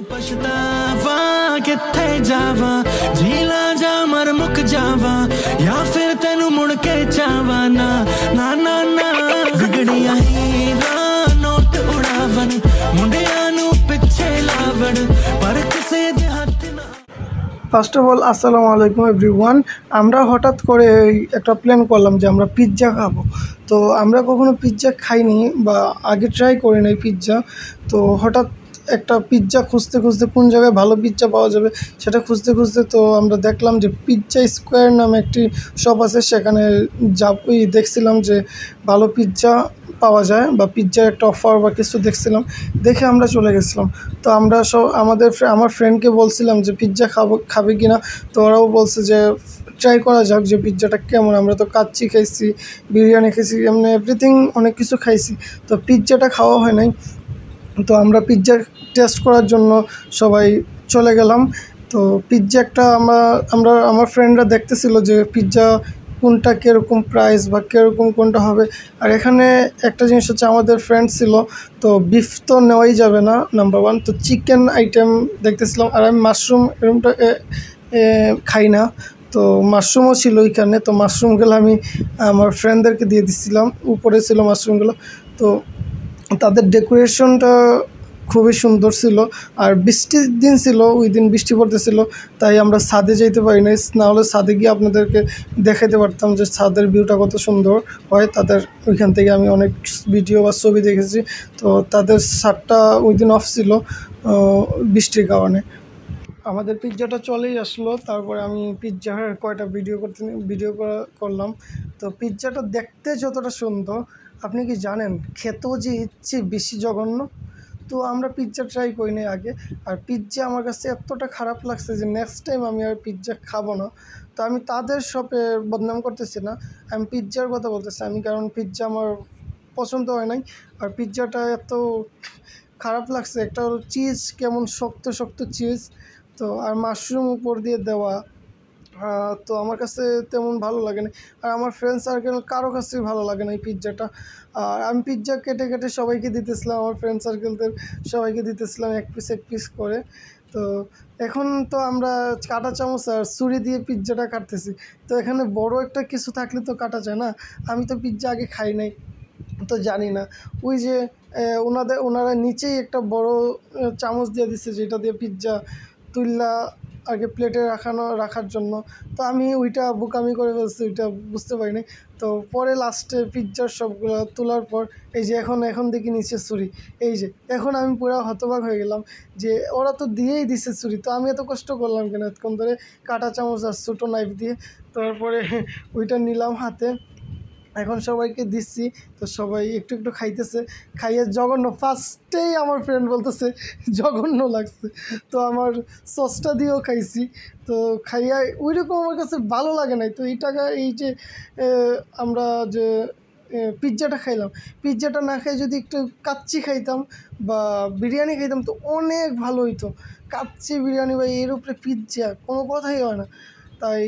पछतावा किथे जावा झीला जा मर मुक जावा या फिर तेनू मुड़ के चावा ना ना ना ना बिगड़िया हीरा नोट उड़ावन मुंडिया नू पिछे लावण पर किसे दे हाथ ना। ফার্স্ট অফ অল আসসালামু আলাইকুম এভরিওয়ান। আমরা হঠাৎ করে একটা প্ল্যান করলাম যে আমরা পিৎজা খাবো। তো আমরা কখনো পিৎজা খাইনি বা আগে ট্রাই করি নাই পিৎজা। তো হঠাৎ একটা পিৎজা খুঁজতে খুঁজতে কোন জায়গায় ভালো পিৎজা পাওয়া যাবে সেটা খুঁজতে খুঁজতে তো আমরা দেখলাম যে পিৎজা স্কোয়ার নামে একটি শপ আছে, সেখানে দেখছিলাম যে ভালো পিৎজা পাওয়া যায় বা পিৎজার একটা অফার বা কিছু দেখছিলাম, দেখে আমরা চলে গেছিলাম। তো আমরা সব আমার ফ্রেন্ডকে বলছিলাম যে পিৎজা খাবে কি না, তো ওরাও বলছে যে ট্রাই করা যাক যে পিৎজাটা কেমন। আমরা তো কাচ্চি খাইছি, বিরিয়ানি খাইছি, এমনি এভরিথিং অনেক কিছু খাইছি, তো পিৎজাটা খাওয়া হয় নাই। তো আমরা পিৎজা টেস্ট করার জন্য সবাই চলে গেলাম। তো পিৎজা একটা আমার ফ্রেন্ডরা দেখতেছিল যে পিৎজা কোনটা কীরকম প্রাইস বা কীরকম কোনটা হবে। আর এখানে একটা জিনিস হচ্ছে, আমাদের ফ্রেন্ড ছিল, তো বিফ তো নেওয়াই যাবে না নাম্বার ওয়ান, তো চিকেন আইটেম দেখতেছিলাম। আর আমি মাশরুম এরকমটা খাই না, তো মাশরুমও ছিল ওইখানে। তো মাশরুমগুলো আমি আমার ফ্রেন্ডদেরকে দিয়ে দিচ্ছিলাম, উপরে ছিল মাশরুমগুলো। তো তাদের ডেকোরেশনটা খুবই সুন্দর ছিল। আর বৃষ্টির দিন ছিল, ওই দিন বৃষ্টি পড়তেছিল, তাই আমরা ছাদে যেতে পারি নাই। না হলে ছাদে গিয়ে আপনাদেরকে দেখাতে পারতাম যে ছাদের ভিউটা কত সুন্দর হয়। তাদের ওইখান থেকে আমি অনেক ভিডিও বা ছবি দেখেছি। তো তাদের ছাদটা ওই দিন অফ ছিল বৃষ্টির কারণে। আমাদের পিৎজাটা চলেই আসলো, তারপরে আমি পিৎজার কয়টা ভিডিও করলাম। তো পিৎজাটা দেখতে যতটা সুন্দর, আপনি কি জানেন খেতেও যে ইচ্ছে বেশি জঘন্য। তো আমরা পিৎজা ট্রাই করি নাই আগে, আর পিৎজা আমার কাছে এতটা খারাপ লাগছে যে নেক্সট টাইম আমি আর পিৎজা খাবো না। তো আমি তাদের শপে বদনাম করতেছি না, আমি পিৎজার কথা বলতেছি। কারণ পিৎজা আমার পছন্দ হয় নাই, আর পিৎজাটা এত খারাপ লাগছে। একটা হলো চিজ কেমন শক্ত শক্ত চিজ, তো আর মাশরুম উপর দিয়ে দেওয়া, তো আমার কাছে তেমন ভালো লাগে না। আর আমার ফ্রেন্ড সার্কেল কারো কাছেই ভালো লাগে না এই পিৎজাটা। আর আমি পিৎজা কেটে কেটে সবাইকে দিতেছিলাম, আমার ফ্রেন্ড সার্কেলদের সবাইকে দিতেছিলাম এক পিস করে। তো এখন তো আমরা কাঁটা চামচ আর ছুরি দিয়ে পিৎজাটা কাটতেছি। তো এখানে বড় একটা কিছু থাকলে তো কাটা যায় না। আমি তো পিৎজা আগে খাই নাই, তো জানি না। ওই যে ওনারা নিচেই একটা বড় চামচ দিয়ে দিচ্ছে, যেটা দিয়ে পিৎজা তুললা আগে প্লেটে রাখার জন্য। তো আমি ওইটা বোকামি করে ফেলছি, ওইটা বুঝতে পারিনি। তো পরে লাস্টে পিৎজার সবগুলো তোলার পর এই যে এখন দেখি নিচে ছুরি, এই যে এখন আমি পুরো হতবাক হয়ে গেলাম যে ওরা তো দিয়েই দিছে ছুরি, তো আমি এত কষ্ট করলাম কেন এতক্ষণ ধরে কাঁটা চামচ আর ছোটো নাইফ দিয়ে। তারপরে ওইটা নিলাম হাতে, এখন সবাইকে দিচ্ছি। তো সবাই একটু একটু খাইতেছে, খাইয়ে জঘন্য, ফার্স্টেই আমার ফ্রেন্ড বলতেছে জঘন্য লাগছে। তো আমার সসটা দিয়েও খাইছি, তো খাইয়া ওইরকম আমার কাছে ভালো লাগে নাই। তো এই যে আমরা যে পিৎজাটা খাইলাম, পিৎজাটা না খাই যদি একটু কাচ্চি খাইতাম বা বিরিয়ানি খাইতাম তো অনেক ভালো হইতো। কাচ্চি বিরিয়ানি বা এর উপরে পিৎজা কোনো কথাই হয় না। তাই